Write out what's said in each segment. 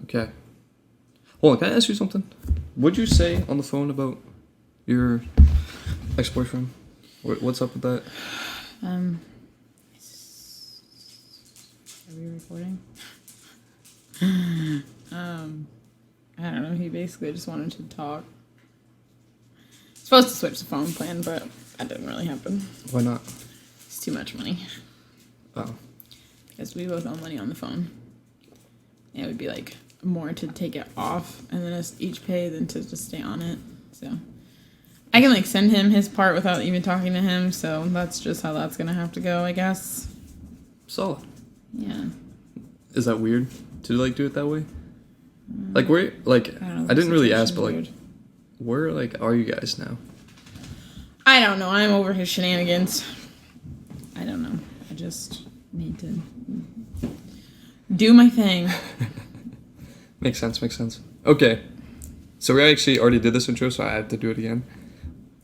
Okay. Hold on, can I ask you something? What'd you say on the phone about your ex-boyfriend? What's up with that? Are we recording? I don't know. He basically just wanted to talk. Supposed to switch the phone plan, but that didn't really happen. Why not? It's too much money. Oh. Because we both owe money on the phone. And it would be like more to take it off and then us each pay than to just stay on it. So I can like send him his part without even talking to him. So that's just how that's gonna have to go, I guess. Solid. Yeah. Is that weird to like do it that way? Like where? Like I didn't really ask, but like weird. Where like are you guys now? I don't know. I'm over his shenanigans. I don't know. I just need to do my thing. Makes sense. Okay. So we actually already did this intro, so I have to do it again.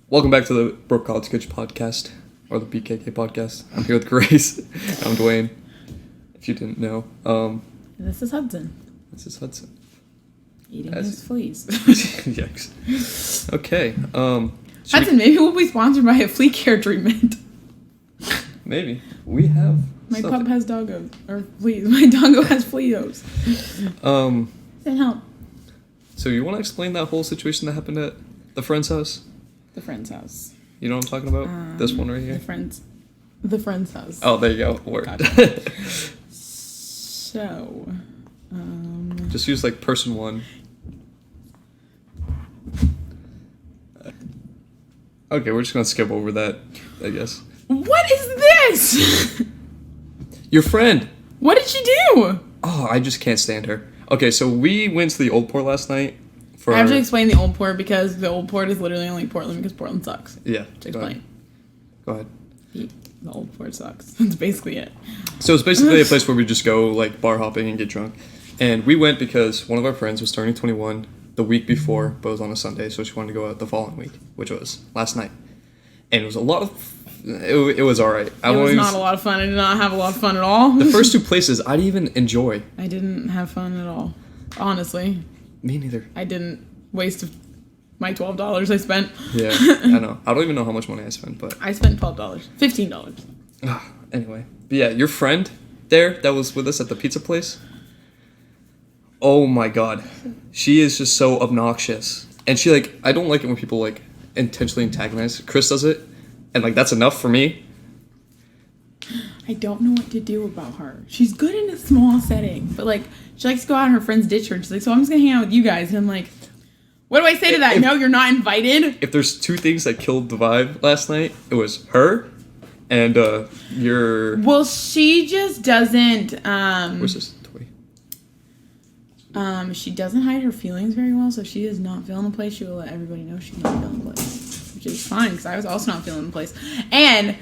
Welcome back to the Broke Kollege Kids Podcast, or the BKK Podcast. I'm here with Grace. I'm Dwayne, if you didn't know. This is Hudson. Eating his fleas. Yikes. Okay. Hudson, maybe we'll be sponsored by a flea care treatment. Maybe. We have My pup has doggos. Or fleas. My doggo has fleos. Send help. So you want to explain that whole situation that happened at the friend's house? The friend's house. You know what I'm talking about? This one right here? The friend's house. Oh, there you go. Word. Gotcha. So, just use like person one. Okay, we're just gonna skip over that, I guess. What is this? Your friend. What did she do? Oh, I just can't stand her. Okay, so we went to the Old Port last night. I have to explain the Old Port because the Old Port is literally only Portland because Portland sucks. Yeah. To explain. Go ahead. The Old Port sucks. That's basically it. So it's basically a place where we just go like bar hopping and get drunk. And we went because one of our friends was turning 21 the week before, but it was on a Sunday, so she wanted to go out the following week, which was last night. And it was a lot of... It was alright. It was not a lot of fun. I did not have a lot of fun at all. The first two places I didn't even enjoy. I didn't have fun at all. Honestly. Me neither. I didn't waste my $12 I spent. Yeah, I know. I don't even know how much money I spent, but... I spent $12. $15. Anyway. But yeah, your friend there that was with us at the pizza place... Oh my god. She is just so obnoxious. And she like... I don't like it when people like intentionally antagonize. Chris does it. And like, that's enough for me. I don't know what to do about her. She's good in a small setting. But like, she likes to go out and her friends ditch her. And she's like, so I'm just going to hang out with you guys. And I'm like... What do I say to that? No, you're not invited? If there's two things that killed the vibe last night, it was her and your... Well, she just doesn't... Where's this toy? She doesn't hide her feelings very well, so she is not feeling the place. She will let everybody know she's not feeling the place. Which is fine, because I was also not feeling the place. And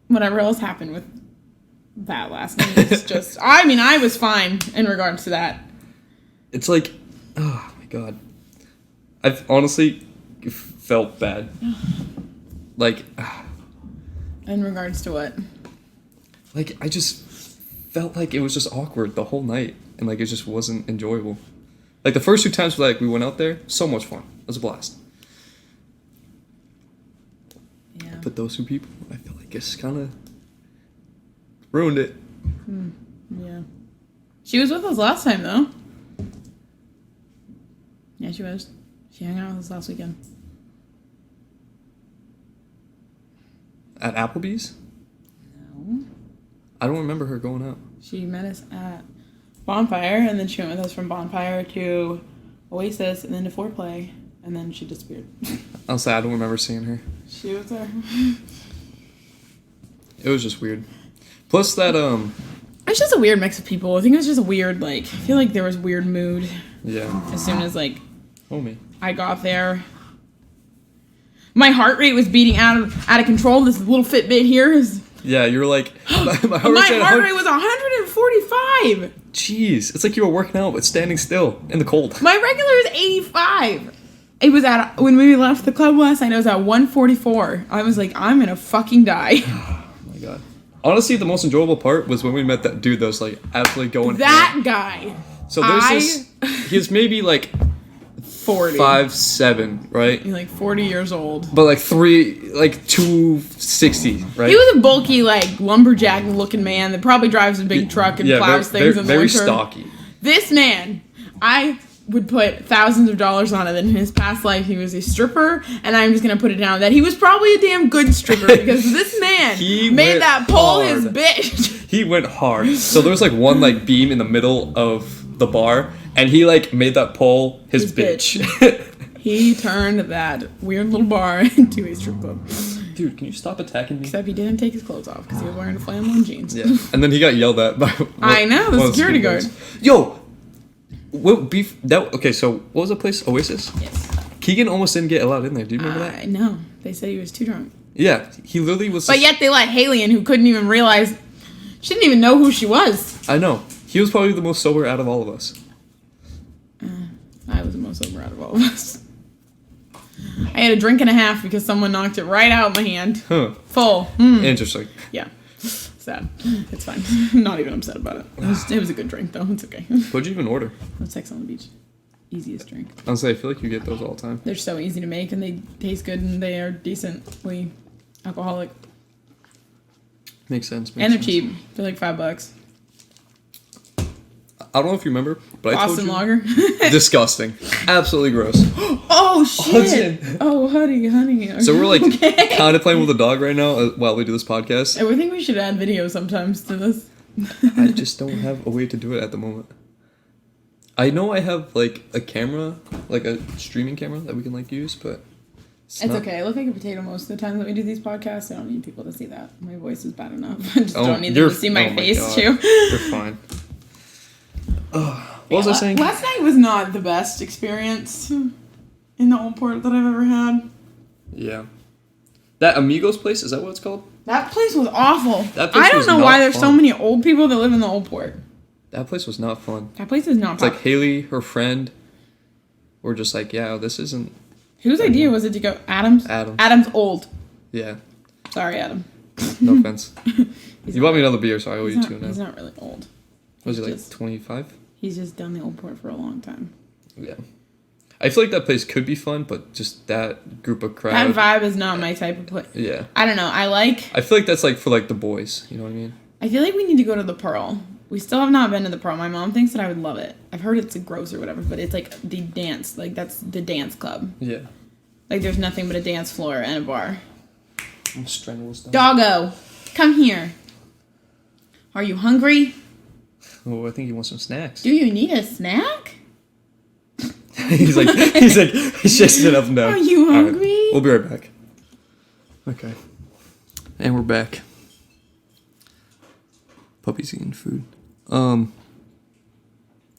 whatever else happened with that last night is just... I mean, I was fine in regards to that. It's like... Oh my god. I've honestly felt bad. Like... In regards to what? Like, I just felt like it was just awkward the whole night. And like, it just wasn't enjoyable. Like, the first two times like we went out there, so much fun. It was a blast. Yeah. But those two people, I feel like it's kind of ruined it. Yeah. She was with us last time, though. Yeah, she was. She hung out with us last weekend. At Applebee's? No. I don't remember her going out. She met us at Bonfire, and then she went with us from Bonfire to Oasis, and then to Foreplay, and then she disappeared. I'll say I don't remember seeing her. She was there. It was just weird. Plus that, It's just a weird mix of people. I think it was just a weird, like... I feel like there was weird mood. Yeah. As soon as, like... Homie. I got there. My heart rate was beating out of control. This little Fitbit here is... Yeah, you were like... my heart rate was 145! Jeez. It's like you were working out, but standing still in the cold. My regular is 85. It was at... When we left the club last night, it was at 144. I was like, I'm gonna fucking die. Oh my god. Honestly, the most enjoyable part was when we met that dude that was like absolutely going. That guy. So there's this. He's maybe like 40. 5'7", right? He's like 40 years old. But like 260, right? He was a bulky, like lumberjack looking man that probably drives a big truck and plows things in the winter. Very stocky. This man, I would put thousands of dollars on it. In his past life, he was a stripper, and I'm just gonna put it down that he was probably a damn good stripper because this man made that pole his bitch. He went hard. So there was like one like beam in the middle of the bar, and he like made that pole his bitch. He turned that weird little bar into a strip club. Dude, can you stop attacking me? Except he didn't take his clothes off because he was wearing flannel and jeans. Yeah, and then he got yelled at by. I know, the security guard. Yo. What beef? Okay, so what was the place? Oasis? Yes. Keegan almost didn't get allowed in there. Do you remember that? No. They said he was too drunk. Yeah, he literally was. But yet they let Haley in, who couldn't even realize. She didn't even know who she was. I know. He was probably the most sober out of all of us. I was the most sober out of all of us. I had a drink and a half because someone knocked it right out of my hand. Huh. Full. Interesting. Yeah. Sad. It's fine. I'm not even upset about it. It was a good drink, though. It's okay. What'd you even order? Sex on the Beach. Easiest drink. Honestly, I feel like you get those all the time. They're so easy to make, and they taste good, and they are decently alcoholic. Makes sense. And they're cheap. They're like $5. I don't know if you remember, but Boston I told you. Lager. Disgusting. Absolutely gross. Oh, shit. Oh, honey. So we're like contemplating with the dog right now while we do this podcast. I think we should add video sometimes to this. I just don't have a way to do it at the moment. I know I have like a camera, like a streaming camera that we can like use, but it's okay. I look like a potato most of the time that we do these podcasts. I don't need people to see that. My voice is bad enough. I just don't need them to see my face too. You're fine. What was I saying? Last night was not the best experience in the Old Port that I've ever had. Yeah. That Amigos place, is that what it's called? That place was awful. I don't know why there's so many old people that live in the Old Port. That place was not fun. That place is not fun. It's like Haley, her friend, were just like, yeah, this isn't... Whose idea was it to go? Adam's? Adam's old. Yeah. Sorry, Adam. No offense. You bought me another beer, so I owe you two now. He's not really old. Was he like 25? He's just done the Old Port for a long time. Yeah. I feel like that place could be fun, but just that group of crowd. That vibe is not my type of place. Yeah. I don't know. I feel like that's like for like the boys. You know what I mean? I feel like we need to go to the Pearl. We still have not been to the Pearl. My mom thinks that I would love it. I've heard it's gross or whatever, but it's like the dance. Like that's the dance club. Yeah. Like there's nothing but a dance floor and a bar. I'm strangling stuff. Doggo, come here. Are you hungry? Oh, I think he wants some snacks. Do you need a snack? he's just it up and down. Are you hungry? Right, we'll be right back. Okay. And we're back. Puppy's eating food. I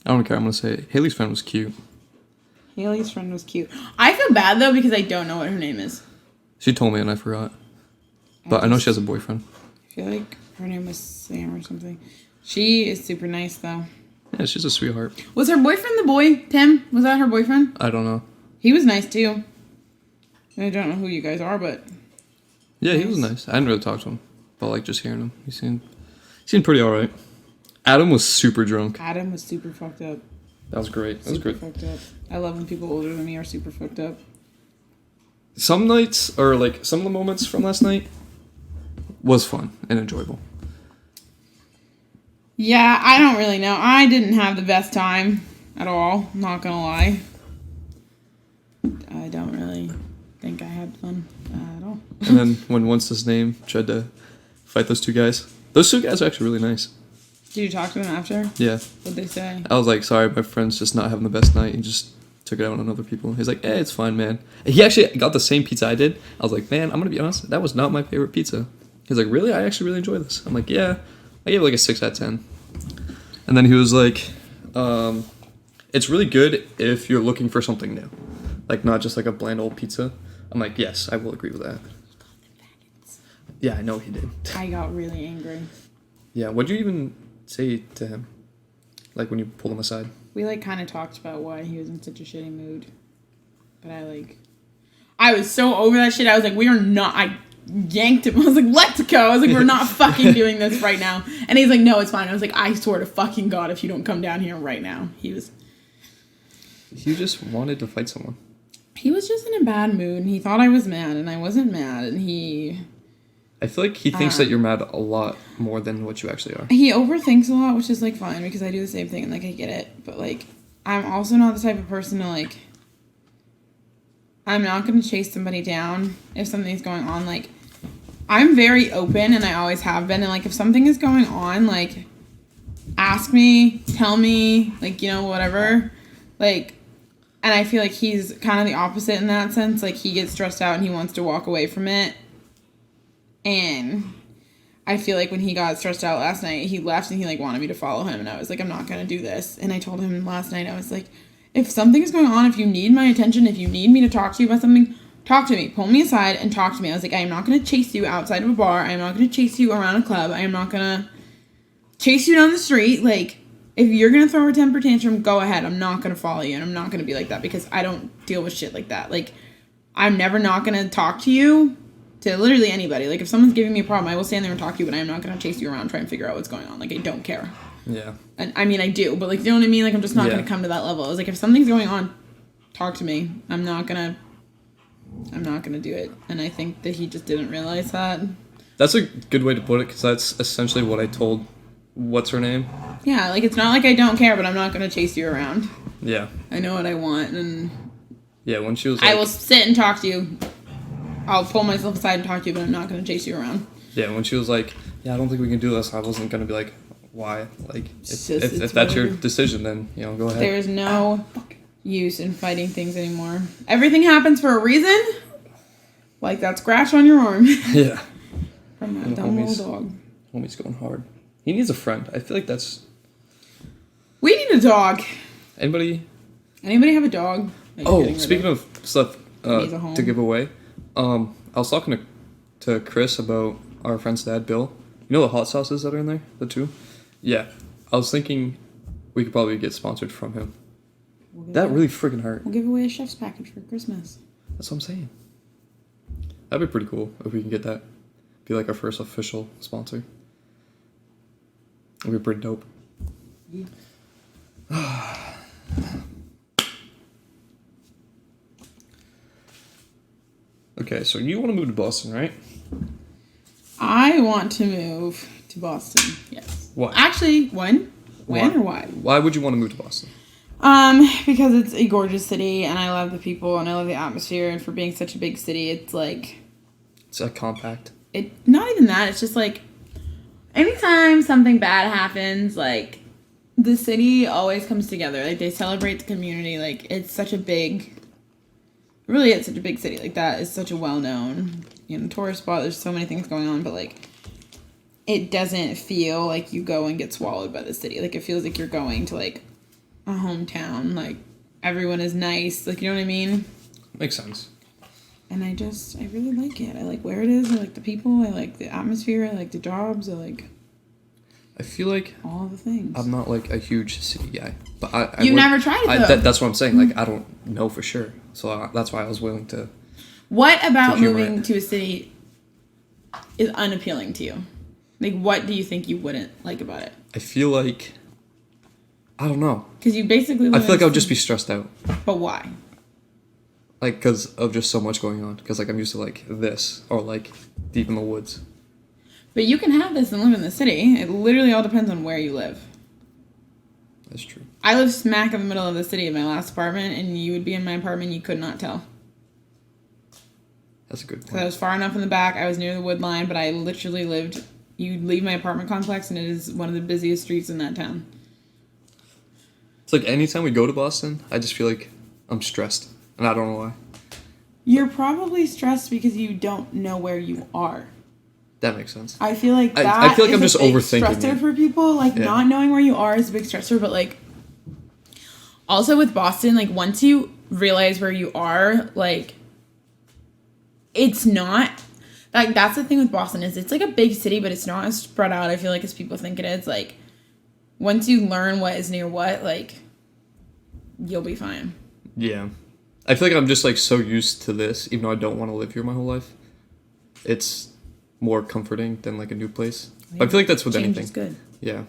don't care. I'm gonna say it. Haley's friend was cute. Haley's friend was cute. I feel bad though because I don't know what her name is. She told me and I forgot. But I know she has a boyfriend. I feel like her name was Sam or something. She is super nice though. Yeah, she's a sweetheart. Was her boyfriend the boy, Tim? Was that her boyfriend? I don't know. He was nice too. I don't know who you guys are, but... Yeah, nice. He was nice. I didn't really talk to him. But like just hearing him, he seemed pretty alright. Adam was super drunk. Adam was super fucked up. That was great. That was great. Fucked up. I love when people older than me are super fucked up. Some nights, or like some of the moments from last night, was fun and enjoyable. Yeah, I don't really know. I didn't have the best time at all. I'm not gonna lie. I don't really think I had fun at all. And then when What's His Name tried to fight those two guys are actually really nice. Did you talk to them after? Yeah. What'd they say? I was like, sorry, my friend's just not having the best night. He just took it out on other people. He's like, it's fine, man. And he actually got the same pizza I did. I was like, man, I'm gonna be honest, that was not my favorite pizza. He's like, really? I actually really enjoy this. I'm like, yeah. I gave it like a 6 out of 10. And then he was like, it's really good if you're looking for something new. Like, not just like a bland old pizza. I'm like, yes, I will agree with that. Yeah, I know he did. I got really angry. Yeah, what'd you even say to him? Like, when you pulled him aside? We, like, kind of talked about why he was in such a shitty mood. But I was so over that shit. I was like, we are not... yanked him. I was like, let's go. I was like, we're not fucking doing this right now. And he's like, no, it's fine. I was like, I swear to fucking God, if you don't come down here right now. He just wanted to fight someone. He was just in a bad mood, and he thought I was mad, and I wasn't mad, and I feel like he thinks that you're mad a lot more than what you actually are. He overthinks a lot, which is, like, fine, because I do the same thing, and, like, I get it. But, like, I'm also not the type of person to, like... I'm not going to chase somebody down if something's going on. Like, I'm very open, and I always have been. And, like, if something is going on, like, ask me, tell me, like, you know, whatever. Like, and I feel like he's kind of the opposite in that sense. Like, he gets stressed out and he wants to walk away from it. And I feel like when he got stressed out last night, he left and he, like, wanted me to follow him. And I was like, I'm not going to do this. And I told him last night, I was like... If something is going on, if you need my attention, if you need me to talk to you about something, talk to me. Pull me aside and talk to me. I was like, I am not going to chase you outside of a bar. I am not going to chase you around a club. I am not going to chase you down the street. Like, if you're going to throw a temper tantrum, go ahead. I'm not going to follow you, and I'm not going to be like that because I don't deal with shit like that. Like, I'm never not going to talk to you, to literally anybody. Like, if someone's giving me a problem, I will stand there and talk to you, but I am not going to chase you around and try and figure out what's going on. Like, I don't care. Yeah. And I mean, I do, but, like, you know what I mean? Like, I'm just not going to come to that level. I was like, if something's going on, talk to me. I'm not going to do it. And I think that he just didn't realize that. That's a good way to put it, because that's essentially what I told, what's her name? Yeah, like, it's not like I don't care, but I'm not going to chase you around. Yeah. I know what I want, and... Yeah, when she was like... I will sit and talk to you. I'll pull myself aside and talk to you, but I'm not going to chase you around. Yeah, when she was like, yeah, I don't think we can do this, I wasn't going to be like... Why? Like, if that's your decision, then, you know, go ahead. There's no use in fighting things anymore. Everything happens for a reason. Like that scratch on your arm. Yeah. From that dumb little dog. Homie's going hard. He needs a friend. I feel like that's... We need a dog. Anybody have a dog? Speaking of stuff to give away, I was talking to Chris about our friend's dad, Bill. You know the hot sauces that are in there? The two? Yeah. I was thinking we could probably get sponsored from him. That really freaking hurt. We'll give away a chef's package for Christmas. That's what I'm saying. That'd be pretty cool if we can get that. Be like our first official sponsor. It'd be pretty dope. Yeah. Okay, so you want to move to Boston, right? I want to move to Boston, yes. Why? Actually, when? When or why? Why would you want to move to Boston? Because it's a gorgeous city, and I love the people, and I love the atmosphere, and for being such a big city, it's like... It's like compact. Not even that, it's just like... Anytime something bad happens, like, the city always comes together. Like, they celebrate the community, like, it's such a big... Really, it's such a big city. Like, that is such a well-known, tourist spot. There's so many things going on, but, like, it doesn't feel like you go and get swallowed by the city. Like, it feels like you're going to, like, a hometown. Like, everyone is nice. Like, you know what I mean? Makes sense. And I really like it. I like where it is. I like the people. I like the atmosphere. I like the jobs. I feel like all the things. I'm not, like, a huge city guy. But You've never tried it, though. That's what I'm saying. Like, I don't know for sure. So that's why I was willing to... What about moving to a city is unappealing to you? Like, what do you think you wouldn't like about it? I feel like... I don't know. Because you basically... I feel like I would just be stressed out. But why? Like, because of just so much going on. Because, like, I'm used to, like, this. Or, like, deep in the woods. But you can have this and live in the city. It literally all depends on where you live. That's true. I live smack in the middle of the city in my last apartment, and you would be in my apartment, you could not tell. That's a good point. Because I was far enough in the back, I was near the wood line, but I literally lived... You leave my apartment complex, and it is one of the busiest streets in that town. It's like anytime we go to Boston, I just feel like I'm stressed. And I don't know why. You're probably stressed because you don't know where you are. That makes sense. I feel like that I feel like I'm just big overthinking stressor for people. Like, not knowing where you are is a big stressor, but, like... Also with Boston, like, once you realize where you are, like... It's not... Like, that's the thing with Boston is it's, like, a big city, but it's not as spread out, I feel like, as people think it is. Like, once you learn what is near what, like, you'll be fine. Yeah. I feel like I'm just, like, so used to this, even though I don't want to live here my whole life. it's more comforting than like a new place. Yeah. But I feel like that's with Change anything. Is good. Yeah.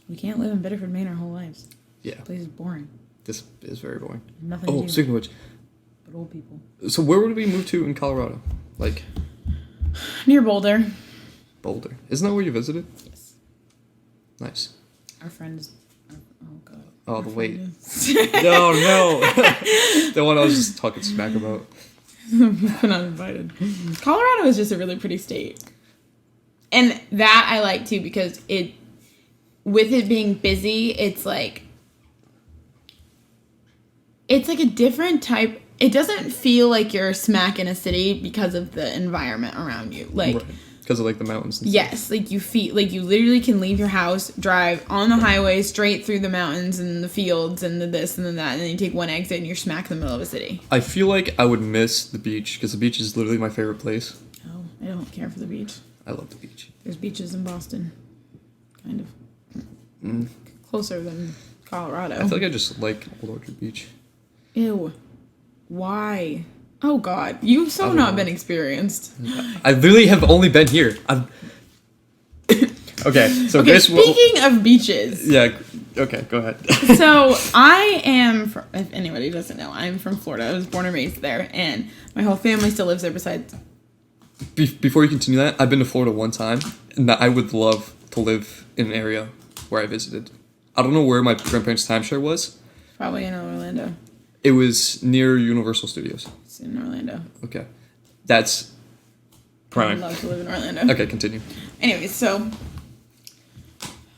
We can't live in Biddeford, Maine our whole lives. Yeah. This place is boring. This is very boring. Nothing to do. Speaking of which. But old people. So where would we move to in Colorado? Like. Near Boulder. Boulder. Isn't that where you visited? Yes. Nice. Our friends. Oh, God. Oh, the wait. No. The one I was just talking smack about. We've been uninvited. Colorado is just a really pretty state. And that I like too because with it being busy, it's like a different type. It doesn't feel like you're smack in a city because of the environment around you. Like, right. Because of like the mountains and yes, stuff. like you literally can leave your house, drive on the highway straight through the mountains and the fields and the this and the that, and then you take one exit and you're smack in the middle of a city. I feel like I would miss the beach because the beach is literally my favorite place. Oh, I don't care for the beach. I love the beach. There's beaches in Boston, kind of closer than Colorado. I feel like I just like Old Orchard Beach. Ew. Why? Oh, God. You've so not been experienced. I literally have only been here. Okay, so okay, speaking of beaches. Yeah, okay, go ahead. So, I am, if anybody doesn't know, I'm from Florida. I was born and raised there, and my whole family still lives there besides... Before you continue that, I've been to Florida one time, and I would love to live in an area where I visited. I don't know where my grandparents' timeshare was. Probably in Orlando. It was near Universal Studios. It's in Orlando. Okay. That's prime. I'd love to live in Orlando. Okay, continue. Anyways, so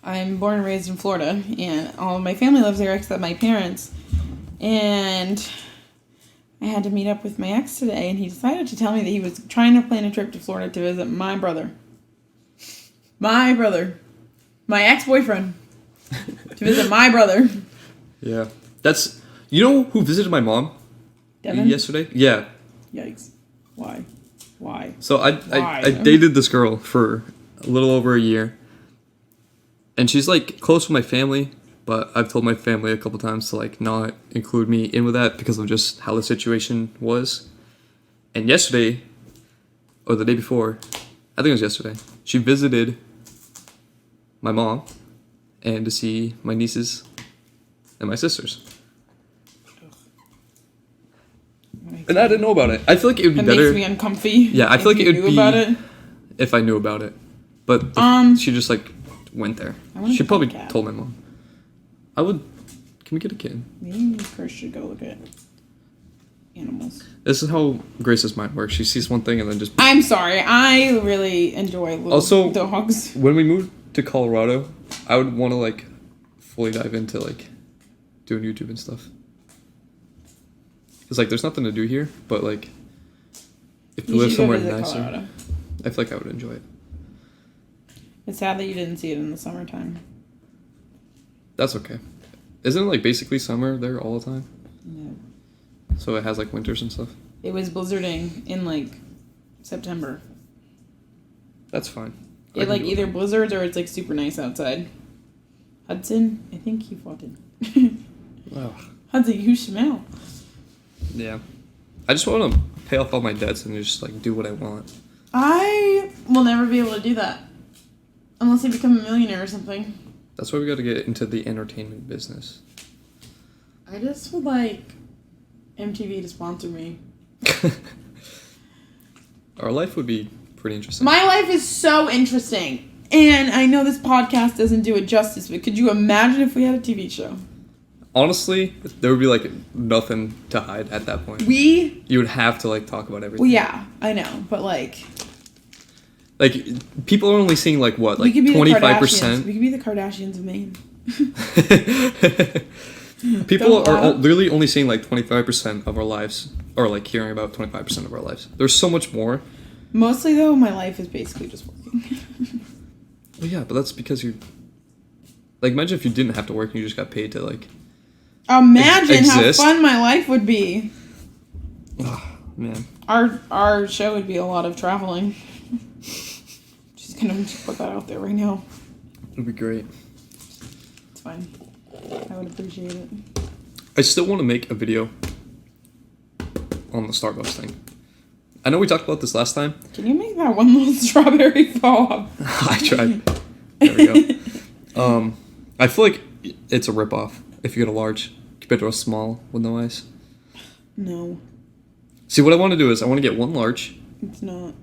I'm born and raised in Florida, and all of my family lives there except my parents. And I had to meet up with my ex today, and he decided to tell me that he was trying to plan a trip to Florida to visit my brother. My brother. My ex-boyfriend. To visit my brother. Yeah. That's... You know who visited my mom? Devin? Yesterday? Yeah. Yikes. Why? So I dated this girl for a little over a year. And she's like close with my family, but I've told my family a couple times to like not include me in with that because of just how the situation was. And yesterday, or the day before, I think it was yesterday, she visited my mom and to see my nieces and my sisters. And I didn't know about it. I feel like it would be better. It makes me uncomfy. Yeah, I feel like it would be about it. If I knew about it. But she just like went there. She probably told my mom. I would. Can we get a kid? Maybe me first should go look at animals. This is how Grace's mind works. She sees one thing and then just. I'm sorry. I really enjoy little dogs. When we moved to Colorado, I would want to like fully dive into like doing YouTube and stuff. Because, like, there's nothing to do here, but, like, if you live somewhere nicer, Colorado. I feel like I would enjoy it. It's sad that you didn't see it in the summertime. That's okay. Isn't it, like, basically summer there all the time? No. So it has, like, winters and stuff? It was blizzarding in, like, September. That's fine. It, like, either blizzards or it's, like, super nice outside. Hudson, I think he fought it. Oh. Hudson, you smell. Yeah. I just want to pay off all my debts and just, like, do what I want. I will never be able to do that. Unless I become a millionaire or something. That's why we got to get into the entertainment business. I just would like MTV to sponsor me. Our life would be pretty interesting. My life is so interesting. And I know this podcast doesn't do it justice, but could you imagine if we had a TV show? Honestly, there would be, like, nothing to hide at that point. You would have to, like, talk about everything. Well, yeah, I know, but, like... Like, people are only seeing, like, what? Like, 25%? We could be the Kardashians of Maine. People are literally only seeing, like, 25% of our lives. Or, like, hearing about 25% of our lives. There's so much more. Mostly, though, my life is basically just working. Well, yeah, but that's because you... Like, imagine if you didn't have to work and you just got paid to, like... Imagine how fun my life would be. Oh, man. Our show would be a lot of traveling. Just gonna put that out there right now. It'd be great. It's fine. I would appreciate it. I still want to make a video on the Starbucks thing. I know we talked about this last time. Can you make that one little strawberry fall off? I tried. There we go. I feel like it's a ripoff if you get a large compared to a small with no ice. No. See, what I want to do is I want to get one large. It's not.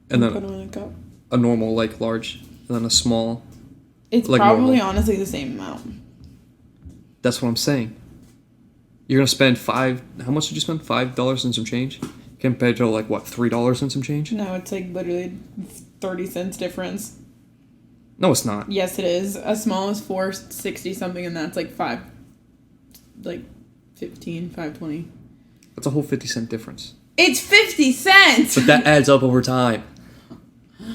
And then put them in a cup. A normal, like, large. And then a small. It's like probably normal. honestly the same amount. That's what I'm saying. You're going to spend how much did you spend? $5 and some change? Compared to, like, what, $3 and some change? No, it's like literally 30 cents difference. No, it's not. Yes, it is. A small is $4.60 something, and that's like $5.20. That's a whole 50-cent difference. It's 50 cents! But that adds up over time. I'll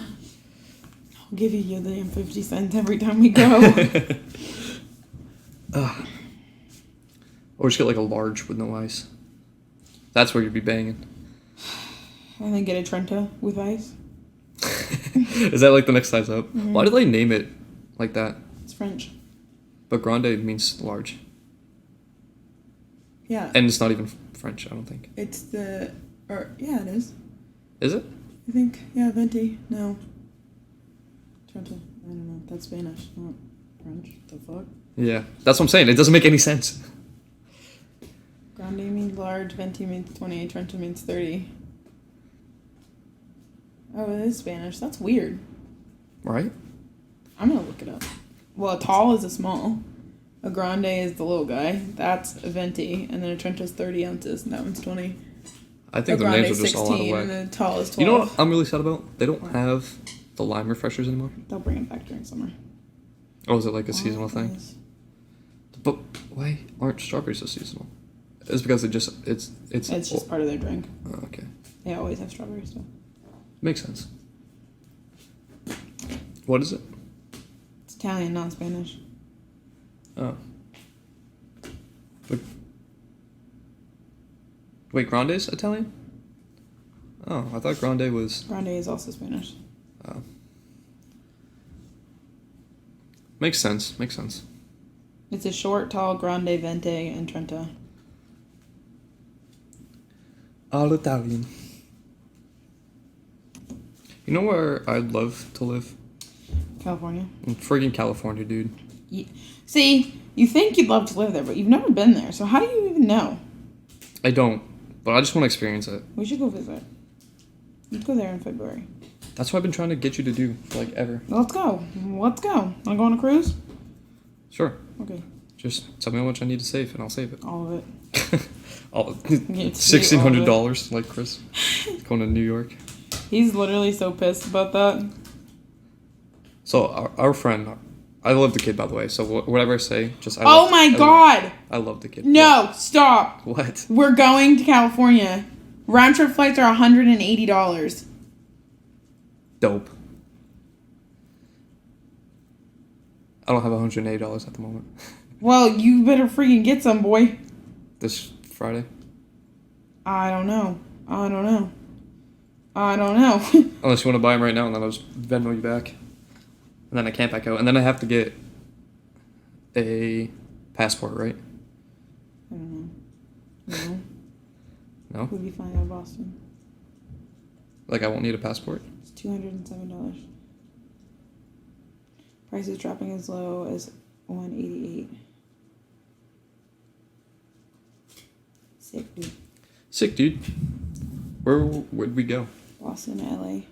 give you the damn 50 cents every time we go. Or just get, like, a large with no ice. That's where you'd be banging. And then get a Trenta with ice. Is that, like, the next size up? Mm-hmm. Why do they name it like that? It's French. But grande means large. Yeah. And it's not even French, I don't think. It's yeah, it is. Is it? I think, yeah, venti. No. Trenta. I don't know. That's Spanish, not French. The fuck? Yeah. That's what I'm saying. It doesn't make any sense. Grande means large, venti means 20, Trenta means 30. Oh, it is Spanish. That's weird. Right? I'm gonna look it up. Well, a tall is a small. A grande is the little guy. That's a venti. And then a Trenta is 30 ounces. And that one's 20. I think A the names grande are just all out of 16 whack. and the tall is 12. You know what I'm really sad about? They don't have the lime refreshers anymore. They'll bring it back during summer. Oh, is it like a seasonal thing? Yes. But why aren't strawberries so seasonal? It's because it's just part of their drink. Oh, okay. They always have strawberries still. Makes sense. What is it? It's Italian, not Spanish. Oh. Wait, Grande's Italian? Oh, I thought Grande was... Grande is also Spanish. Oh. Makes sense. It's a short, tall, grande, venti, and Trenta. All Italian. You know where I'd love to live? California. In friggin' California, dude. See, you think you'd love to live there, but you've never been there, so how do you even know? I don't, but I just want to experience it. We should go visit. Let's go there in February. That's what I've been trying to get you to do, like, ever. Let's go. Wanna go on a cruise? Sure. Okay. Just tell me how much I need to save, and I'll save it. All of it. $1,600, like Chris, going to New York. He's literally so pissed about that. So our friend, I love the kid, by the way. So whatever I say, just I Oh my God! I love the kid. No, stop. What? We're going to California. Round trip flights are $180. Dope. I don't have $180 at the moment. Well, you better freaking get some, boy. This Friday. I don't know. Unless you want to buy them right now, and then I'll just Venmo you back. And then I can't back out. And then I have to get a passport, right? I don't know. No? We'll be flying out of Boston. Like, I won't need a passport? It's $207. Price is dropping as low as $188. Sick, dude. Where'd we go? Boston, LA.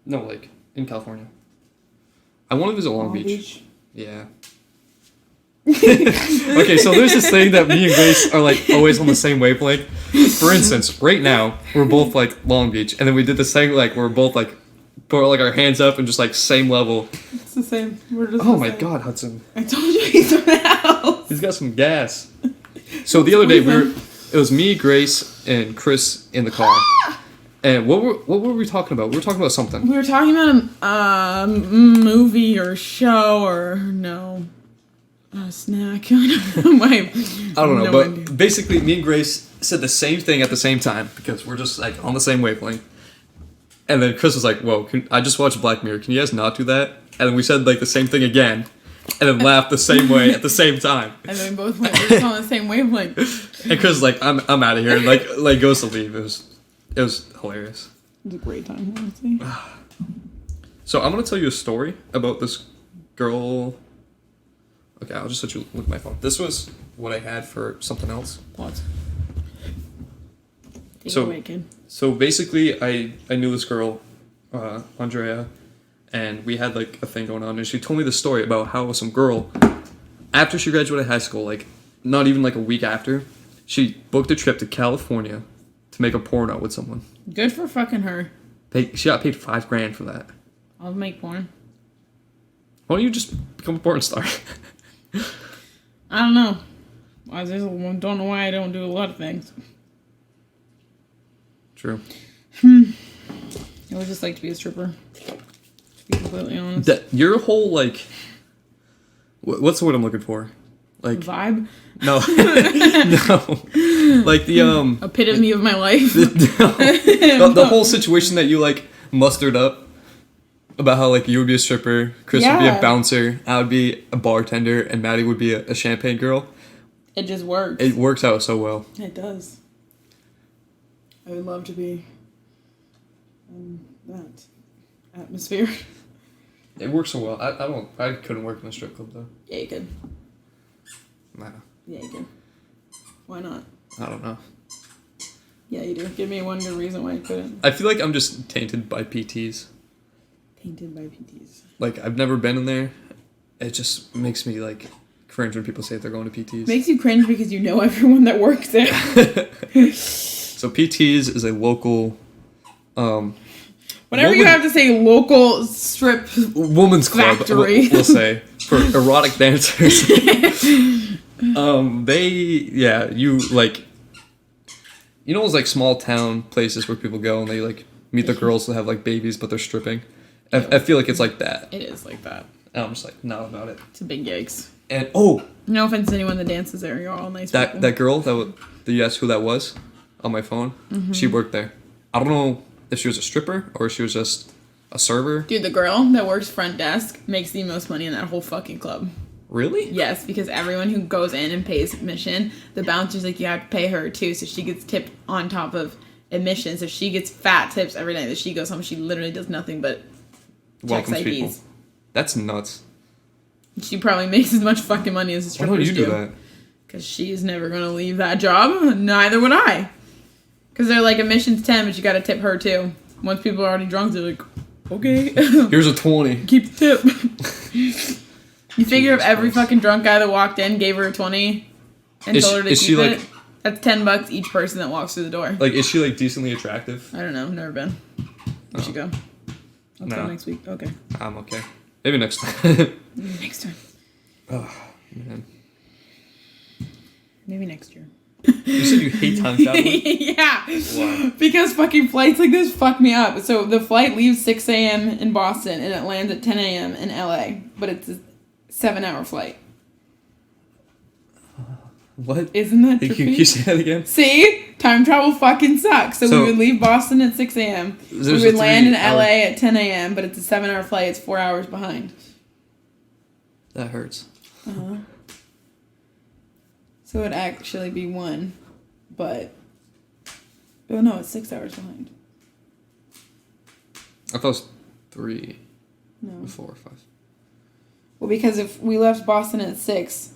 No, like, in California. I want to visit Long Beach. Yeah. Okay, so there's this thing that me and Grace are, like, always on the same wavelength. For instance, right now, we're both, like, Long Beach. And then we did this thing, like, we're both, like, put, like, our hands up and just, like, same level. It's the same. We're just Oh, my God, Hudson. I told you he's in the house. He's got some gas. So the other day, it was me, Grace, and Chris in the car. And what were we talking about? We were talking about something. We were talking about a movie or show or a snack. I don't know, but idea. basically me and Grace said the same thing at the same time because we're just like on the same wavelength. And then Chris was like, "Whoa, I just watched Black Mirror. Can you guys not do that?" And then we said like the same thing again, and then laughed the same way at the same time. And then we both went, we're just on the same wavelength. And Chris was like, "I'm out of here," and like goes to leave. It was hilarious. It was a great time, honestly. So I'm going to tell you a story about this girl. Okay, I'll just let you look at my phone. This was what I had for something else. Pause. Take So- it away, kid. So basically, I knew this girl, Andrea, and we had like a thing going on, and she told me the story about how some girl, after she graduated high school, like not even like a week after, she booked a trip to California to make a porno with someone. Good for fucking her. She got paid $5,000 for that. I'll make porn. Why don't you just become a porn star? I don't know. I just don't know why I don't do a lot of things. True. I would just like to be a stripper. To be completely honest. Your whole like, what's the word I'm looking for? Like Vibe? no, no, like the Epitome of my life. the whole situation that you like mustered up about how like you would be a stripper, Chris would be a bouncer, I would be a bartender, and Maddie would be a champagne girl. It just works. It works out so well. It does. I would love to be in that atmosphere. It works so well. I couldn't work in a strip club though. Yeah, you could. Nah, Yeah, you could. Why not? I don't know. Yeah, you do. Give me one good reason why you couldn't. I feel like I'm just tainted by PTs. Tainted by PTs. Like I've never been in there. It just makes me like cringe when people say they're going to PTs. Makes you cringe because you know everyone that works there. So PTs is a local Whenever you have to say local strip woman's club, factory. we'll say, for erotic dancers. You like, you know those like small town places where people go and they like meet the girls that have like babies but they're stripping. I feel like it's like that. It is like that. And I'm just like, not about it. It's a big gigs. And No offense to anyone that dances there. You're all nice people. that girl that you asked who that was on my phone, she worked there. I don't know if she was a stripper or if she was just a server. Dude, the girl that works front desk makes the most money in that whole fucking club. Really? Yes, because everyone who goes in and pays admission, the bouncer's like, you have to pay her too, so she gets tipped on top of admission. So she gets fat tips every night that she goes home. She literally does nothing but checks Welcomes people. IDs. That's nuts. She probably makes as much fucking money as the Why don't strippers you do that? Because she's never going to leave that job. Neither would I. Because they're like, admission's 10, but you got to tip her too. Once people are already drunk, they're like, okay. Here's a 20. Keep the tip. You figure if every fucking drunk guy that walked in gave her a 20 and told her to keep it, that's $10 each person that walks through the door. Like, is she like decently attractive? I don't know. Never been. We should go. Let's go next week. Okay. I'm okay. Maybe next time. Next time. Oh, man. Maybe next year. You said you hate time traveling? Yeah. Why? Because fucking flights like this fuck me up. So the flight leaves 6 a.m. in Boston and it lands at 10 a.m. in LA. But it's a 7-hour flight. What? Isn't that Can trippy? you say that again? See? Time travel fucking sucks. So we would leave Boston at 6 a.m. We would land in LA at 10 a.m. But it's a 7-hour flight. It's 4 hours behind. That hurts. Uh-huh. So it would actually be 1. But... Oh no, it's 6 hours behind. I thought it was 3. No. 4 or 5. Well, because if we left Boston at 6,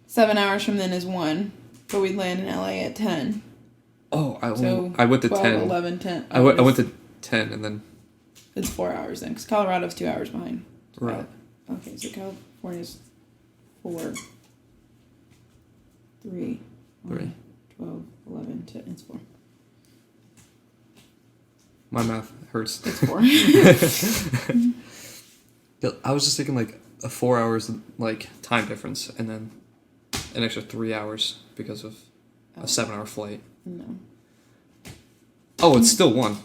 7 hours from then is 1, but we'd land in LA at 10. Oh, So I went to 12, 10. 11, 10. I went to 10 and then... It's 4 hours then, because Colorado's 2 hours behind. Right. Okay, so California's 4, 3, 3. 12, 11, 10. It's 4. My math hurts. It's 4. I was just thinking like a 4 hours like time difference and then an extra 3 hours because of a 7-hour flight. No. Oh, it's still 1.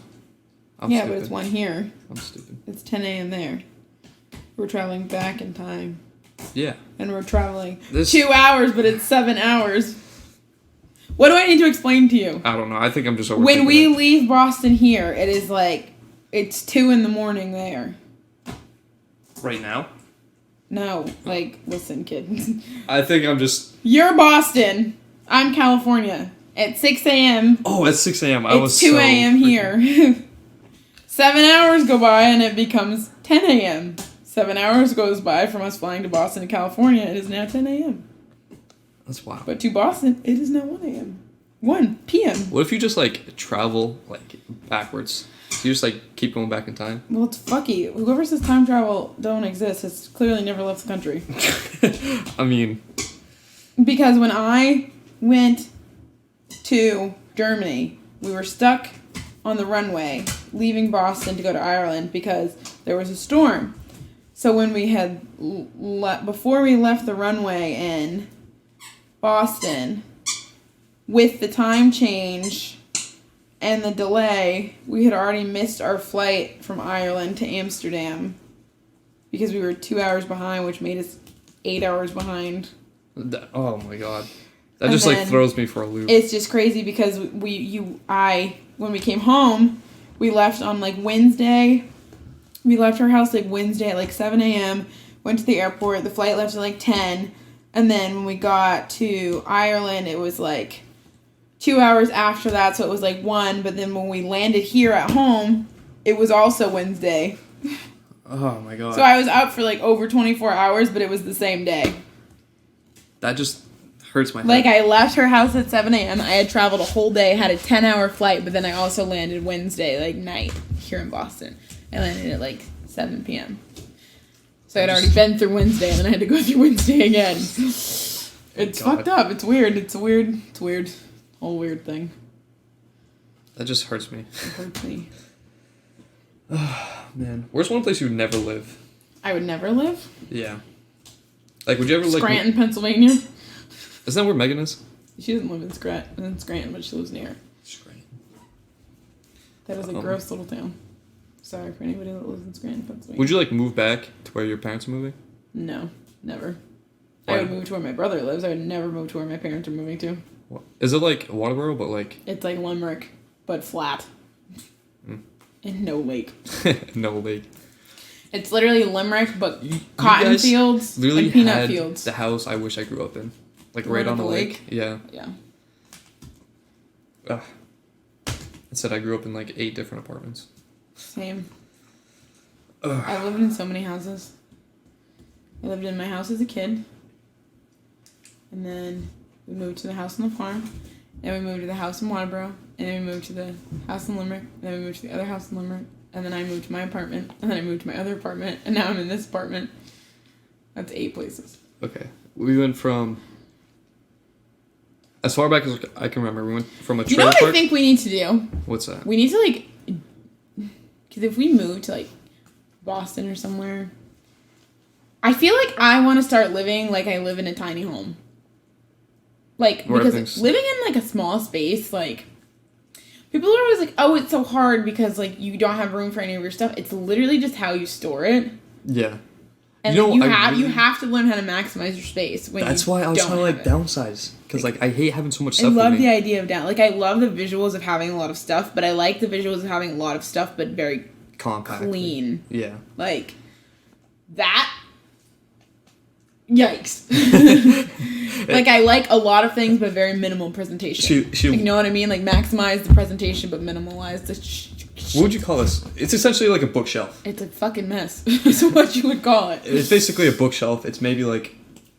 I'm yeah, stupid. but it's 1 here. I'm stupid. It's 10 a.m. there. We're traveling back in time. Yeah. And we're traveling 2 hours, but it's 7 hours. What do I need to explain to you? I don't know. I think I'm just overthinking When we it. leave Boston here, it is like, it's 2 in the morning there. Right now? No, like, listen, kid. I think I'm just... You're Boston. I'm California. At 6 a.m. Oh, at 6 a.m. It's 2 a.m. here. 7 hours go by and it becomes 10 a.m. 7 hours goes by from us flying to Boston to California. It is now 10 a.m. That's wild. But to Boston, it is now 1 a.m. 1 p.m. What if you just, like, travel, like, backwards? So you just, like, keep going back in time? Well, it's fucky. Whoever says time travel don't exist has clearly never left the country. I mean... Because when I went to Germany, we were stuck on the runway leaving Boston to go to Ireland because there was a storm. So when we had before we left the runway in Boston, with the time change and the delay, we had already missed our flight from Ireland to Amsterdam because we were 2 hours behind, which made us 8 hours behind. Oh my god. That just, like, throws me for a loop. It's just crazy because when we came home, we left on, like, Wednesday. We left our house, like, Wednesday at, like, 7 a.m., went to the airport. The flight left at, like, 10. And then when we got to Ireland, it was, like, 2 hours after that, so it was, like, 1. But then when we landed here at home, it was also Wednesday. Oh, my God. So I was up for, like, over 24 hours, but it was the same day. That just hurts my head. Like, I left her house at 7 a.m. I had traveled a whole day, had a 10-hour flight, but then I also landed Wednesday, like, night here in Boston. I landed at, like, 7 p.m. So I'd already been through Wednesday, and then I had to go through Wednesday again. It's fucked up. It's weird. It's weird. Whole weird thing. That just hurts me. It hurts me. Oh, man. Where's one place you would never live? I would never live? Yeah. Like, would you ever, like... Scranton, Pennsylvania. Isn't that where Megan is? She doesn't live in Scranton, but she lives near. Scranton. That is a gross little town. Sorry for anybody that lives in Scranton, Pennsylvania. Would you, like, move back to where your parents are moving? No, never. Why? I would move to where my brother lives. I would never move to where my parents are moving to. What? Is it like Waterboro, but like... It's like Limerick, but flat. And no lake. No lake. It's literally Limerick, but cotton fields and peanut fields. The house I wish I grew up in. Like right on the lake. Yeah. Yeah. Instead I grew up in like 8 different apartments. Same. I lived in so many houses. I lived in my house as a kid. And then we moved to the house on the farm. Then we moved to the house in Waterboro. And then we moved to the house in Limerick. And then we moved to the other house in Limerick. And then I moved to my apartment. And then I moved to my other apartment. And now I'm in this apartment. That's 8 places. Okay. We went from... As far back as I can remember, we went from a trailer park... You know what I think we need to do? What's that? We need to, like... Because if we move to, like, Boston or somewhere... I feel like I want to start living like I live in a tiny home. Like, because living in, like, a small space, like... People are always like, oh, it's so hard because, like, you don't have room for any of your stuff. It's literally just how you store it. Yeah. And you have to learn how to maximize your space. That's why I was trying to, like, downsize. Because, like, I hate having so much stuff. I love the idea of Like, I love the visuals of having a lot of stuff, but I like the visuals of having a lot of stuff, but very compact, clean. Yeah. Like, that... Yikes. Like, I like a lot of things, but very minimal presentation. Like, you know what I mean? Like, maximize the presentation, but minimalize the... What would you call this? It's essentially like a bookshelf. It's a fucking mess. Is what you would call it. It's basically a bookshelf. It's maybe, like,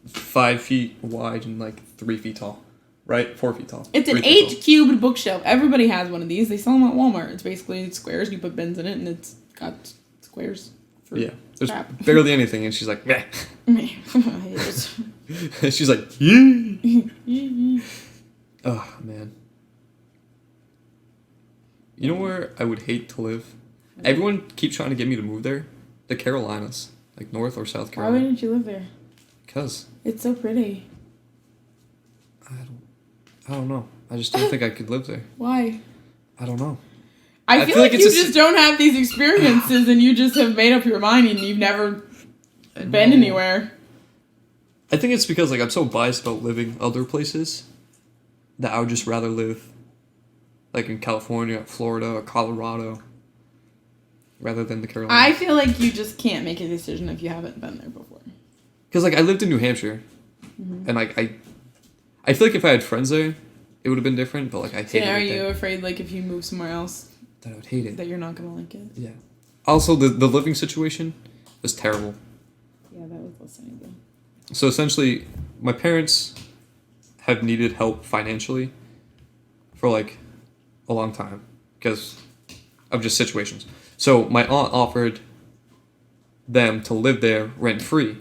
5 feet wide and, like, 3 feet tall. Right? 4 feet tall. It's an 8-cubed bookshelf. Everybody has one of these. They sell them at Walmart. It's basically squares. You put bins in it, and it's got squares. Yeah. There's barely anything, and she's like, meh. She's like, yeah. Oh, man. You know where I would hate to live? Everyone keeps trying to get me to move there. The Carolinas. Like North or South Carolina. Why wouldn't you live there? Because. It's so pretty. I don't know. I just don't think I could live there. Why? I don't know. I feel like you just don't have these experiences and you just have made up your mind and you've never been anywhere. I think it's because, like, I'm so biased about living other places that I would just rather live, like, in California, Florida, or Colorado, rather than the Carolinas. I feel like you just can't make a decision if you haven't been there before. Because, like, I lived in New Hampshire, and, like, I feel like if I had friends there, it it would have been different, but like I hated it. Are you afraid like if you move somewhere else that I would hate it? That you're not gonna like it? Yeah. Also, the living situation was terrible. Yeah, that was less than ideal. So essentially, my parents have needed help financially for like a long time because of just situations. So my aunt offered them to live there rent free,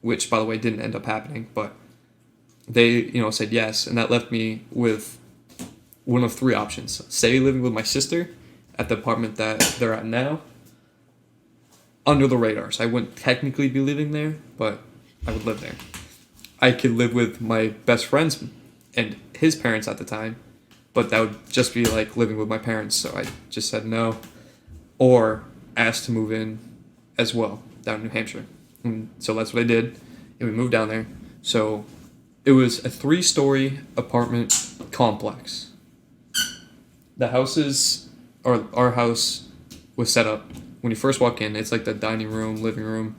which by the way didn't end up happening, but they, said yes, and that left me with one of three options. Stay living with my sister at the apartment that they're at now, under the radar. So I wouldn't technically be living there, but I would live there. I could live with my best friends and his parents at the time, but that would just be like living with my parents, so I just said no. Or asked to move in as well, down in New Hampshire. And so that's what I did, and we moved down there. So it was a 3-story apartment complex. The houses, or our house was set up, when you first walk in, it's like the dining room, living room,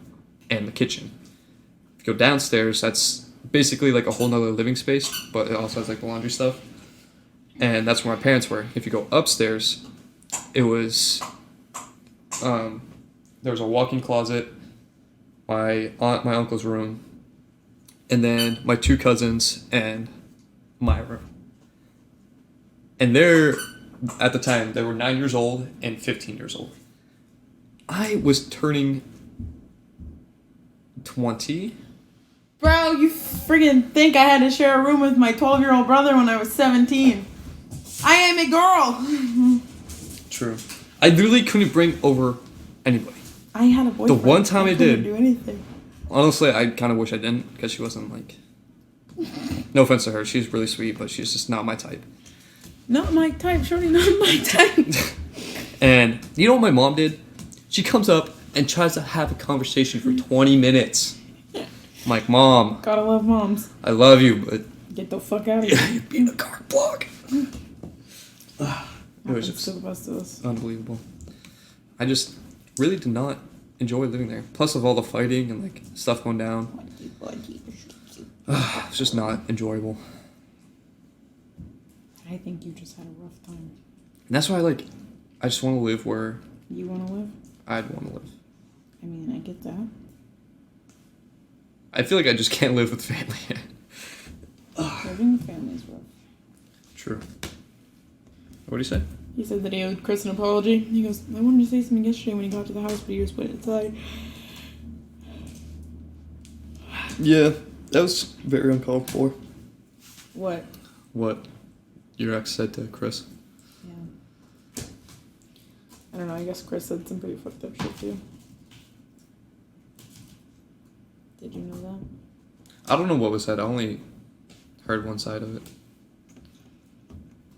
and the kitchen. If you go downstairs, that's basically like a whole nother living space, but it also has like the laundry stuff. And that's where my parents were. If you go upstairs, it was, there was a walk-in closet, my aunt, my uncle's room, and then my 2 cousins and my room. And at the time, they were 9 years old and 15 years old. I was turning 20. Bro, you friggin' think I had to share a room with my 12-year-old brother when I was 17. I am a girl. True. I literally couldn't bring over anybody. I had a boyfriend. The one time I couldn't did. Do anything. Honestly, I kind of wish I didn't, because she wasn't like... No offense to her, she's really sweet, but she's just not my type. Not my type, shorty, not my type. And you know what my mom did? She comes up and tries to have a conversation for 20 minutes. I'm like, Mom. Gotta love moms. I love you, but... Get the fuck out of here. You're being a car block. It was just to the best of us. Unbelievable. I just really did not enjoy living there. Plus of all the fighting and like stuff going down. It's just not enjoyable. I think you just had a rough time. And that's why I just want to live where... You want to live? I'd want to live. I mean, I get that. I feel like I just can't live with family. Living with family is rough. True. What do you say? He said that he owed Chris an apology. He goes, I wanted to say something yesterday when he got to the house, but he was put inside. Yeah, that was very uncalled for. What? What your ex said to Chris. Yeah. I don't know, I guess Chris said some pretty fucked up shit too. Did you know that? I don't know what was said. I only heard one side of it.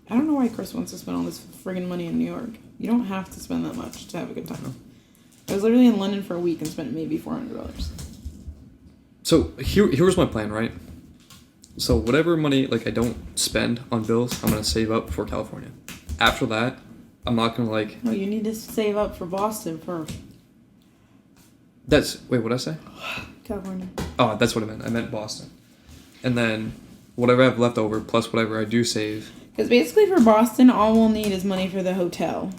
I don't know why Chris wants to spend all this friggin' money in New York. You don't have to spend that much to have a good time. I was literally in London for a week and spent maybe $400. So here's my plan, right? So whatever money I don't spend on bills, I'm gonna save up for California. After that, I'm not gonna No, you need to save up for Boston first. Wait, what'd I say? California. Oh, that's what I meant. I meant Boston. And then whatever I have left over plus whatever I do save. Because basically for Boston, all we'll need is money for the hotel.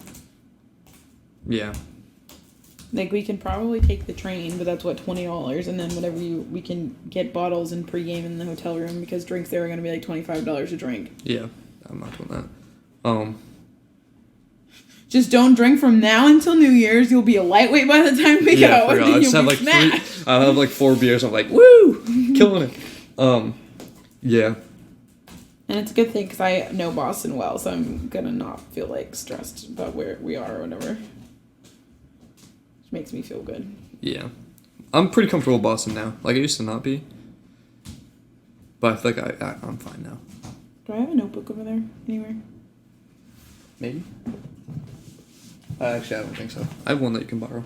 Yeah. We can probably take the train, but that's $20, and then we can get bottles and pregame in the hotel room because drinks there are going to be $25 a drink. Yeah, I'm not doing that. Just don't drink from now until New Year's. You'll be a lightweight by the time we go. I And just you'll have be 3. I'll have 4 beers. I'm like, woo, killing it. Yeah. And it's a good thing because I know Boston well, so I'm gonna not feel stressed about where we are or whatever. Which makes me feel good. Yeah. I'm pretty comfortable in Boston now. I used to not be. But I feel like I'm fine now. Do I have a notebook over there anywhere? Maybe. Actually, I don't think so. I have one that you can borrow.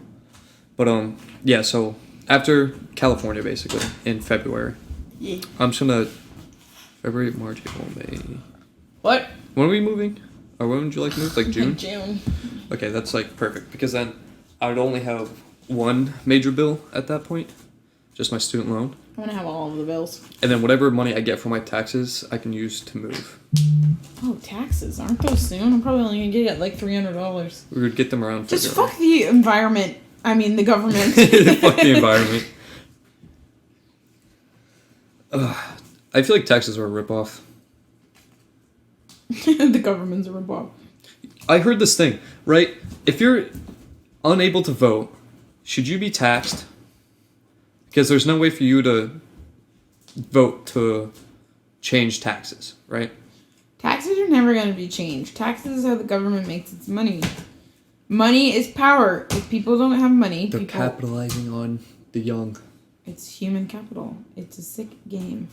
But, yeah, so after California, basically, in February. Yeah. I'm just gonna... February, March, April, May... What? When are we moving? Or when would you like to move? June? June. Okay, that's perfect. Because then I would only have one major bill at that point. Just my student loan. I want to have all of the bills. And then whatever money I get from my taxes, I can use to move. Oh, taxes. Aren't those soon? I'm probably only going to get like $300. We would get them around Just fuck the environment. I mean, the government. Fuck the environment. I feel like taxes are a ripoff. The government's a ripoff. I heard this thing, right? If you're unable to vote, should you be taxed? Because there's no way for you to vote to change taxes, right? Taxes are never going to be changed. Taxes is how the government makes its money. Money is power. If people don't have money, they're capitalizing on the young. It's human capital. It's a sick game.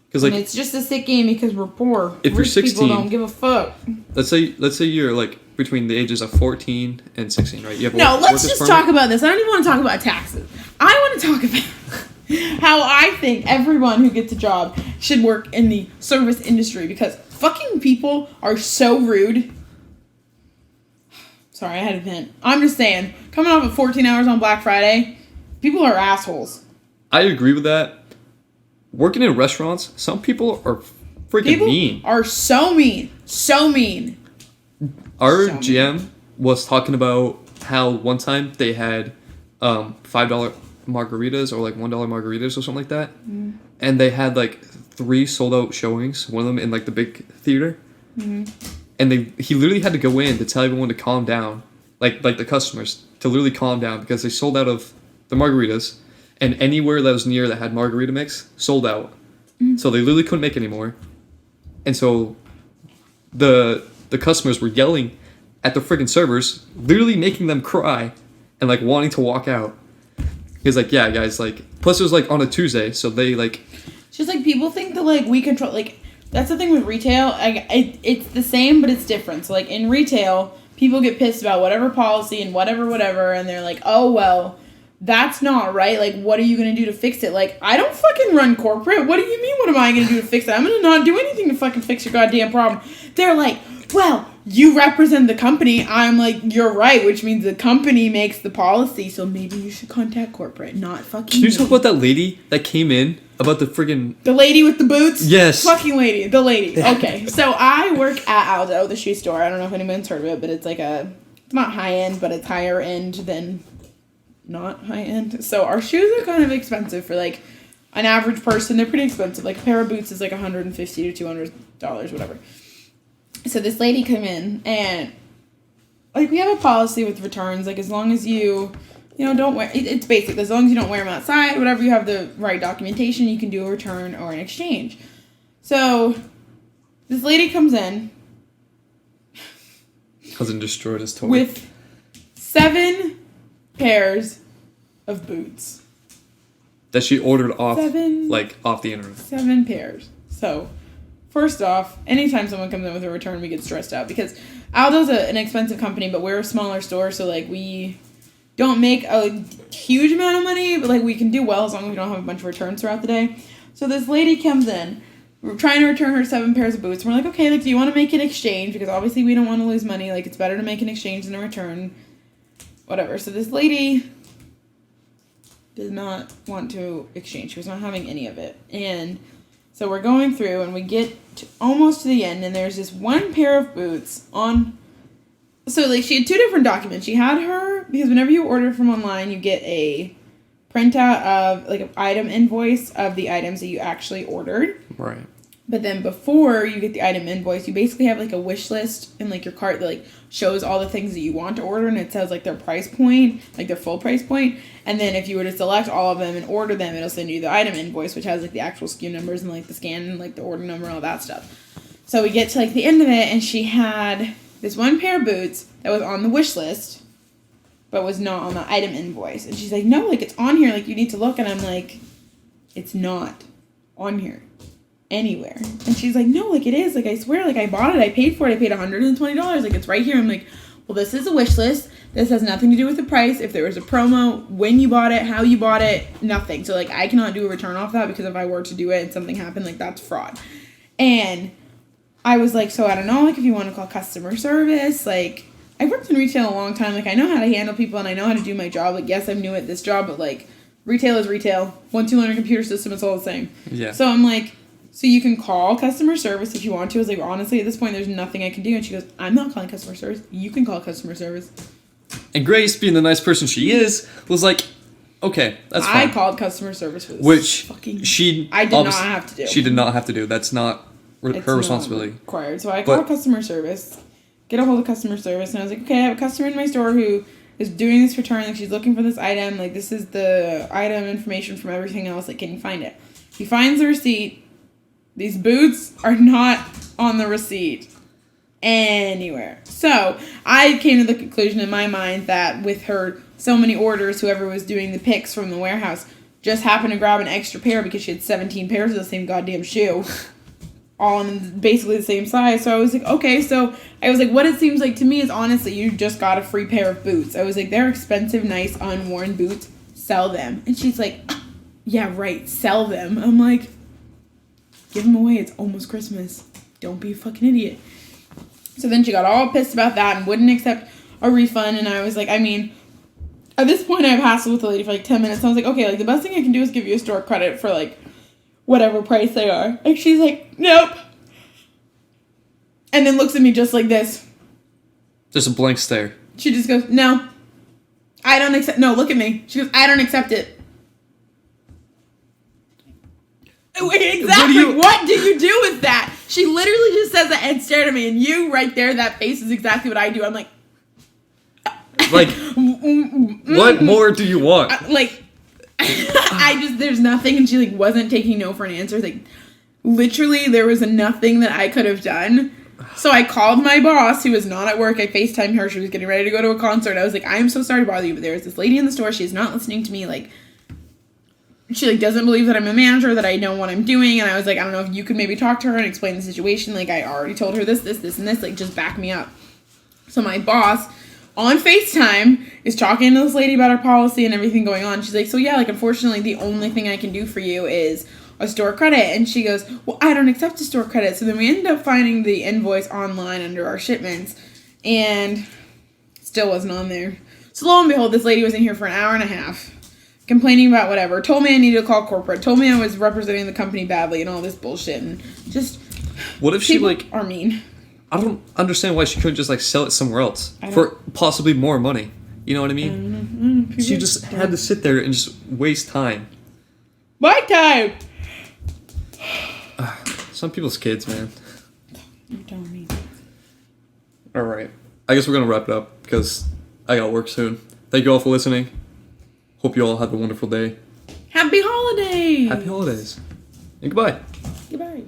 Because and it's just a sick game because we're poor. If Rich you're 16, people don't give a fuck. Let's say you're like between the ages of 14 and 16, right? You have let's just talk about this. I don't even want to talk about taxes. I want to talk about how I think everyone who gets a job should work in the service industry because fucking people are so rude. Sorry, I had a vent. I'm just saying, coming off of 14 hours on Black Friday, people are assholes. I agree with that. Working in restaurants, some people are freaking mean. People are so mean. So mean. Our GM was talking about how one time they had $5 margaritas or like $1 margaritas or something like that. Mm-hmm. And they had like 3 sold out showings, one of them in like the big theater. Mm-hmm. And he literally had to go in to tell everyone to calm down, like the customers, to literally calm down because they sold out of the margaritas. And anywhere that was near that had margarita mix, sold out. Mm-hmm. So they literally couldn't make any more. And so the customers were yelling at the freaking servers, literally making them cry and like wanting to walk out. He's like, yeah, guys, like, plus it was like on a Tuesday, so they like... It's just like people think that like we control, like, that's the thing with retail. It's the same, but it's different. So like in retail, people get pissed about whatever policy and whatever, and they're like, oh, well... That's not right. Like, what are you going to do to fix it? Like, I don't fucking run corporate. What do you mean, what am I going to do to fix it? I'm going to not do anything to fucking fix your goddamn problem. They're like, well, you represent the company. I'm like, you're right, which means the company makes the policy, so maybe you should contact corporate, not fucking Can you talk about that lady that came in? About the friggin... The lady with the boots? Yes. Fucking lady. The lady. Okay, so I work at Aldo, the shoe store. I don't know if anyone's heard of it, but it's like it's not high-end, but it's higher end than... not high end. So our shoes are kind of expensive for like an average person. They're pretty expensive. Like a pair of boots is like $150 to $200, whatever. So this lady came in and like we have a policy with returns. Like as long as you don't wear, it's basic. As long as you don't wear them outside, whatever, you have the right documentation, you can do a return or an exchange. So this lady comes in. Cousin destroyed his toy. With 7 pairs of boots that she ordered off off the internet. 7 pairs. So first off, anytime someone comes in with a return, we get stressed out because Aldo's an expensive company, but we're a smaller store, so like we don't make a huge amount of money, but like we can do well as long as we don't have a bunch of returns throughout the day. So this lady comes in, we're trying to return her 7 pairs of boots. We're like, okay, like, do you want to make an exchange? Because obviously we don't want to lose money. Like, it's better to make an exchange than a return. Whatever. So this lady did not want to exchange. She was not having any of it. And so we're going through and we get almost to the end and there's this one pair of boots on. So like she had 2 different documents. She had her, because whenever you order from online, you get a printout of like an item invoice of the items that you actually ordered. Right. But then before you get the item invoice, you basically have like a wish list in like your cart that like shows all the things that you want to order, and it says like their price point, like their full price point. And then if you were to select all of them and order them, it'll send you the item invoice, which has like the actual SKU numbers and like the scan and like the order number and all that stuff. So we get to like the end of it, and she had this one pair of boots that was on the wish list, but was not on the item invoice. And she's like, no, like it's on here, like you need to look. And I'm like, it's not on here anywhere. And she's like, no, like it is, like I swear, like I bought it, I paid for it, I paid $120, like it's right here. I'm like, well, this is a wish list, this has nothing to do with the price, if there was a promo, when you bought it, how you bought it, nothing. So like I cannot do a return off that, because if I were to do it and something happened, like that's fraud. And I was like, so I don't know, like if you want to call customer service, like I've worked in retail a long time, like I know how to handle people and I know how to do my job, like yes, I'm new at this job, but like retail is retail. Once you learn a computer system, it's all the same. Yeah. So I'm like, so you can call customer service if you want to. I was like, honestly, at this point, there's nothing I can do. And she goes, I'm not calling customer service. You can call customer service. And Grace, being the nice person she is, was like, okay, that's fine. I called customer service for this. Which I did not have to do. She did not have to do. That's not her responsibility. Required. So I called customer service, get a hold of customer service, and I was like, okay, I have a customer in my store who is doing this return. Like, she's looking for this item. Like, this is the item information from everything else. Like, can you find it? He finds the receipt. These boots are not on the receipt anywhere. So I came to the conclusion in my mind that with her so many orders, whoever was doing the picks from the warehouse just happened to grab an extra pair because she had 17 pairs of the same goddamn shoe, all in basically the same size. So I was like, okay. So I was like, what it seems like to me is honestly, you just got a free pair of boots. I was like, they're expensive, nice, unworn boots. Sell them. And she's like, yeah, right. Sell them. I'm like, give them away. It's almost Christmas. Don't be a fucking idiot. So then she got all pissed about that and wouldn't accept a refund. And I was like, I mean, at this point I've hassled with the lady for like 10 minutes. I was like, okay, like the best thing I can do is give you a store credit for like whatever price they are. And she's like, nope. And then looks at me just like this. Just a blank stare. She just goes, no. I don't accept. No, look at me. She goes, I don't accept it. Exactly. What do you do with that? She literally just says that and stared at me, and you right there, that face is exactly what I do. I'm like, what more do you want? There's nothing, and she like wasn't taking no for an answer. Like, literally, there was nothing that I could have done. So I called my boss, who was not at work. I FaceTimed her. She was getting ready to go to a concert. I was like, I am so sorry to bother you, but there's this lady in the store. She's not listening to me. Like, she like doesn't believe that I'm a manager, that I know what I'm doing. And I was like, I don't know if you could maybe talk to her and explain the situation. Like, I already told her this, and this. Like, just back me up. So my boss on FaceTime is talking to this lady about her policy and everything going on. She's like, so yeah, like, unfortunately, the only thing I can do for you is a store credit. And she goes, well, I don't accept a store credit. So then we ended up finding the invoice online under our shipments, and still wasn't on there. So lo and behold, this lady was in here for an hour and a half, complaining about whatever, told me I needed to call corporate, told me I was representing the company badly and all this bullshit, and just, what if she like are mean. I don't understand why she couldn't just like sell it somewhere else for possibly more money. You know what I mean? I don't know. She just had to sit there and just waste time. My time! Some people's kids, man. You're telling me. Alright. I guess we're going to wrap it up because I got to work soon. Thank you all for listening. Hope you all have a wonderful day. Happy holidays! Happy holidays. And goodbye. Goodbye.